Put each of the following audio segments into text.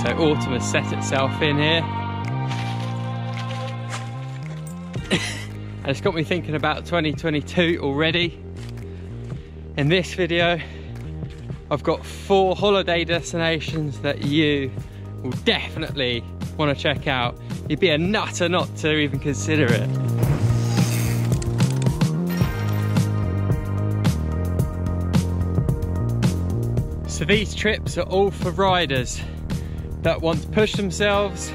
So autumn has set itself in here. And it's got me thinking about 2022 already. In this video, I've got 4 holiday destinations that you will definitely want to check out. You'd be a nutter not to even consider it. So these trips are all for riders that want to push themselves,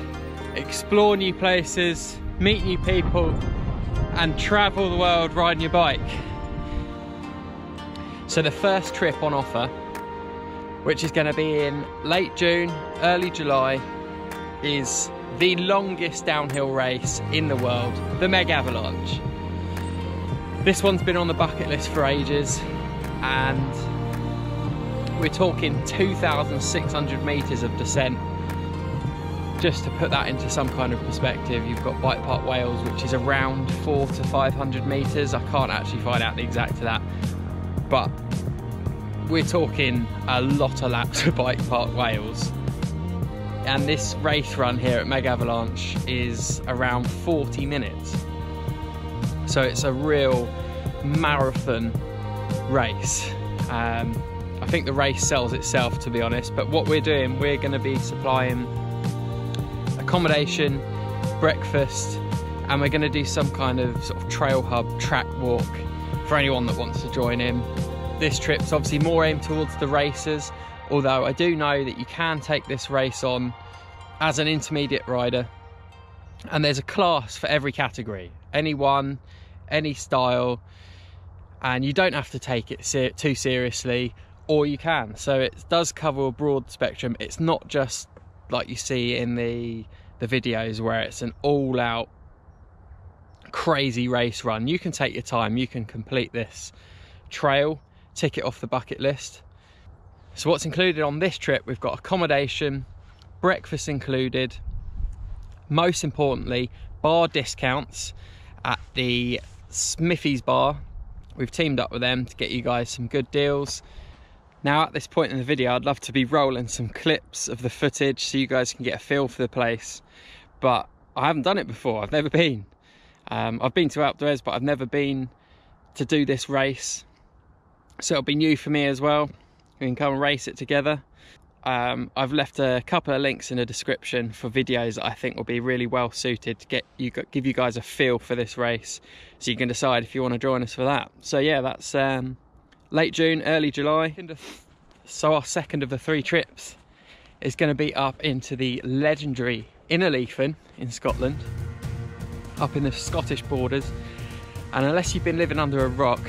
explore new places, meet new people, and travel the world riding your bike. So the first trip on offer, which is going to be in late June, early July, is the longest downhill race in the world, the Megavalanche. This one's been on the bucket list for ages, and we're talking 2,600 meters of descent. Just to put that into some kind of perspective, you've got Bike Park Wales, which is around 400 to 500 meters. I can't actually find out the exact of that, but we're talking a lot of laps of Bike Park Wales. And this race run here at Megavalanche is around 40 minutes. So it's a real marathon race. I think the race sells itself, to be honest, but what we're doing, we're going to be supplying accommodation, breakfast, and we're going to do some kind of sort of trail hub track walk for anyone that wants to join in. This trip's obviously more aimed towards the racers, although I do know that you can take this race on as an intermediate rider, and there's a class for every category, anyone, any style, and you don't have to take it too seriously, or you can. So it does cover a broad spectrum. It's not just like you see in the videos where it's an all-out crazy race run. You can take your time, you can complete this trail, tick it off the bucket list. So what's included on this trip, we've got accommodation, breakfast included, most importantly bar discounts at the Smithy's bar. We've teamed up with them to get you guys some good deals. Now at this point in the video, I'd love to be rolling some clips of the footage so you guys can get a feel for the place, but I haven't done it before. I've never been. I've been to Outdoors, but I've never been to do this race, so it'll be new for me as well. We can come and race it together. I've left a couple of links in the description for videos that I think will be really well suited to give you guys a feel for this race, so you can decide if you want to join us for that. So yeah, that's late June, early July. So our second of the 3 trips is going to be up into the legendary Innerleithen in Scotland, up in the Scottish borders. And unless you've been living under a rock,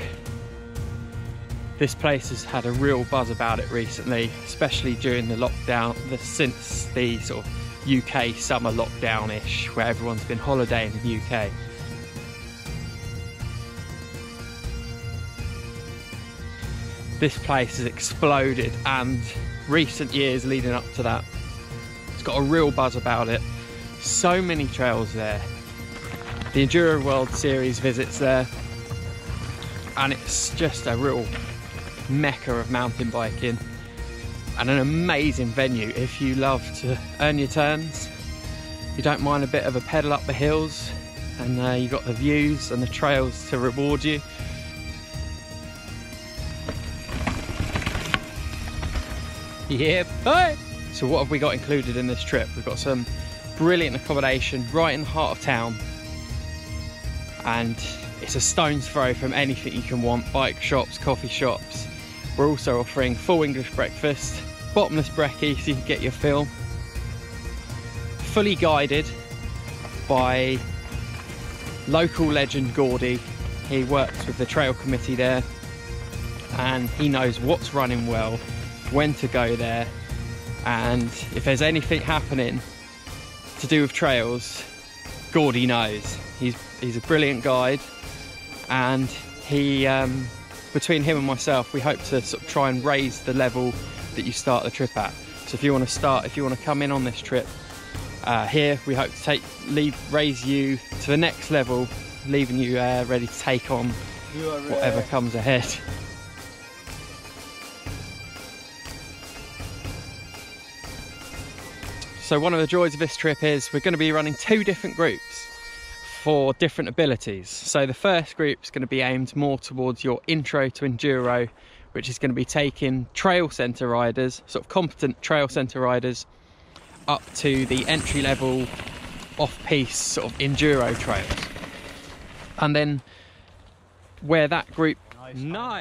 this place has had a real buzz about it recently, especially during the lockdown, since the sort of UK summer lockdown-ish, where everyone's been holidaying in the UK. This place has exploded, and recent years leading up to that, it's got a real buzz about it. So many trails there. The Enduro World Series visits there, and it's just a real mecca of mountain biking, and an amazing venue if you love to earn your turns. You don't mind a bit of a pedal up the hills, and you got the views and the trails to reward you. Yeah, bye. So what have we got included in this trip? We've got some brilliant accommodation right in the heart of town, and it's a stone's throw from anything you can want. Bike shops, coffee shops. We're also offering full English breakfast, bottomless brekkie so you can get your fill. Fully guided by local legend Gordy. He works with the trail committee there, and he knows what's running well, when to go there, and if there's anything happening to do with trails, Gordy knows. He's a brilliant guide, and he between him and myself, we hope to sort of try and raise the level that you start the trip at. So if you want to come in on this trip here, we hope to raise you to the next level, leaving you ready to take on whatever comes ahead. So one of the joys of this trip is we're going to be running 2 different groups for different abilities. So the first group is going to be aimed more towards your intro to enduro, which is going to be taking trail centre riders, sort of competent trail centre riders, up to the entry level off-piste sort of enduro trails. And then where that group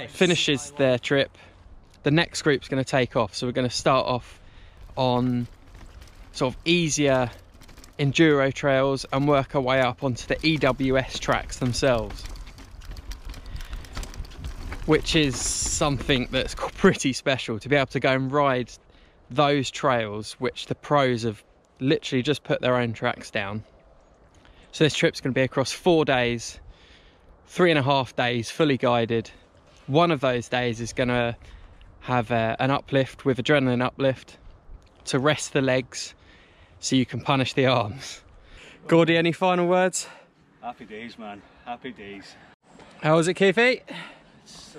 finishes their trip, the next group's going to take off. So we're going to start off on sort of easier enduro trails and work our way up onto the EWS tracks themselves, which is something that's pretty special, to be able to go and ride those trails which the pros have literally just put their own tracks down. So this trip's going to be across 4 days, 3.5 days fully guided. One of those days is going to have an uplift with adrenaline uplift to rest the legs so you can punish the arms. Gordy, any final words? Happy days, man. Happy days. How was it, Keithy? It's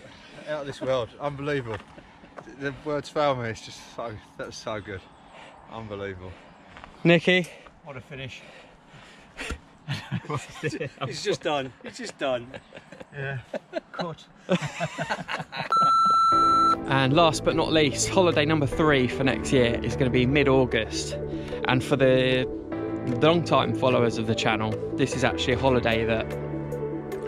out of this world. Unbelievable. The words fail me. It's just so, that's so good. Unbelievable. Nicky? What a finish. It's just done. It's just done. Yeah. Cut. And last but not least, holiday number 3 for next year is going to be mid-August. And for the long-time followers of the channel, this is actually a holiday that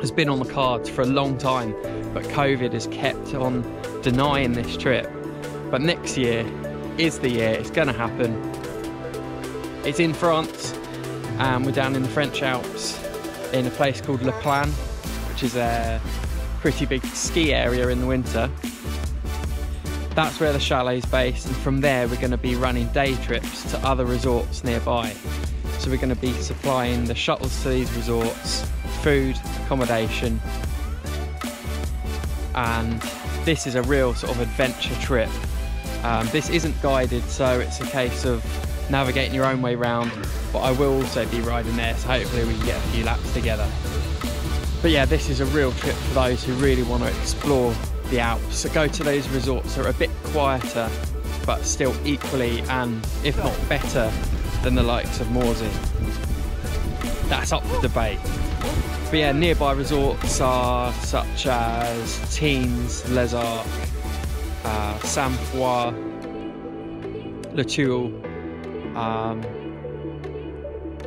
has been on the cards for a long time, but COVID has kept on denying this trip. But next year is the year, it's going to happen. It's in France, and we're down in the French Alps in a place called Plagne, which is a pretty big ski area in the winter. That's where the chalet is based, and from there we're going to be running day trips to other resorts nearby. So we're going to be supplying the shuttles to these resorts, food, accommodation, and this is a real sort of adventure trip. This isn't guided, so it's a case of navigating your own way round, but I will also be riding there, so hopefully we can get a few laps together. But yeah, this is a real trip for those who really want to explore the Alps. So go to those resorts that are a bit quieter, but still equally and if not better than the likes of Morsey. That's up for debate. But yeah, nearby resorts are such as Teens, Les Arcs, Saint-Foy, Le Tulle,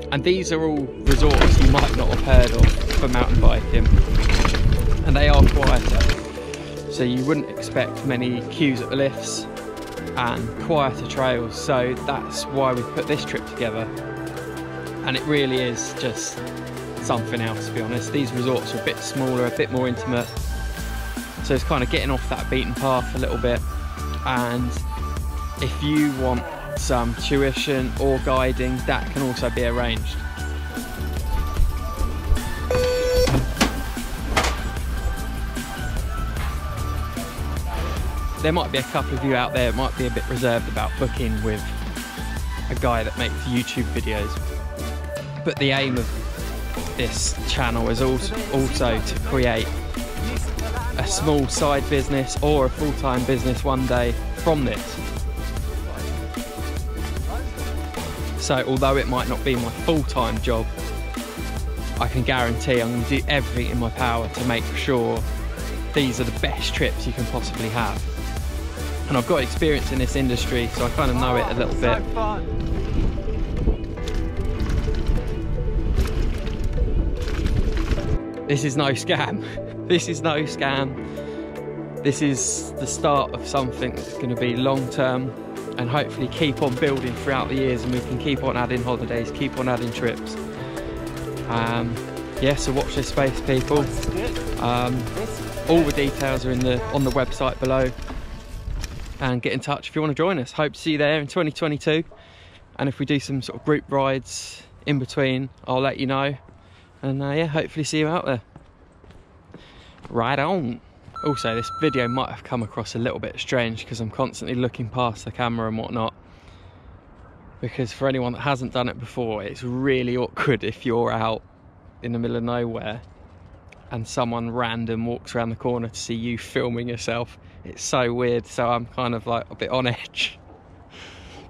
and these are all resorts you might not have heard of for mountain biking, and they are quieter, so you wouldn't expect many queues at the lifts and quieter trails. So that's why we put this trip together, and it really is just something else, to be honest. These resorts are a bit smaller, a bit more intimate, so it's kind of getting off that beaten path a little bit. And if you want some tuition or guiding, that can also be arranged. There might be a couple of you out there that might be a bit reserved about booking with a guy that makes YouTube videos, but the aim of this channel is also to create a small side business or a full-time business one day from this. So although it might not be my full-time job, I can guarantee I'm going to do everything in my power to make sure these are the best trips you can possibly have. And I've got experience in this industry, so I kind of know it a little bit. This is no scam. This is no scam. This is the start of something that's going to be long-term and hopefully keep on building throughout the years, and we can keep on adding holidays, keep on adding trips. Yeah, so watch this space, people. All the details are on the website below, and get in touch if you want to join us. Hope to see you there in 2022, and if we do some sort of group rides in between, I'll let you know, and yeah, hopefully see you out there. Right on. Also, this video might have come across a little bit strange because I'm constantly looking past the camera and whatnot, because for anyone that hasn't done it before, it's really awkward if you're out in the middle of nowhere and someone random walks around the corner to see you filming yourself. It's so weird, so I'm kind of like a bit on edge.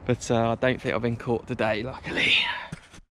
But I don't think I've been caught today, luckily.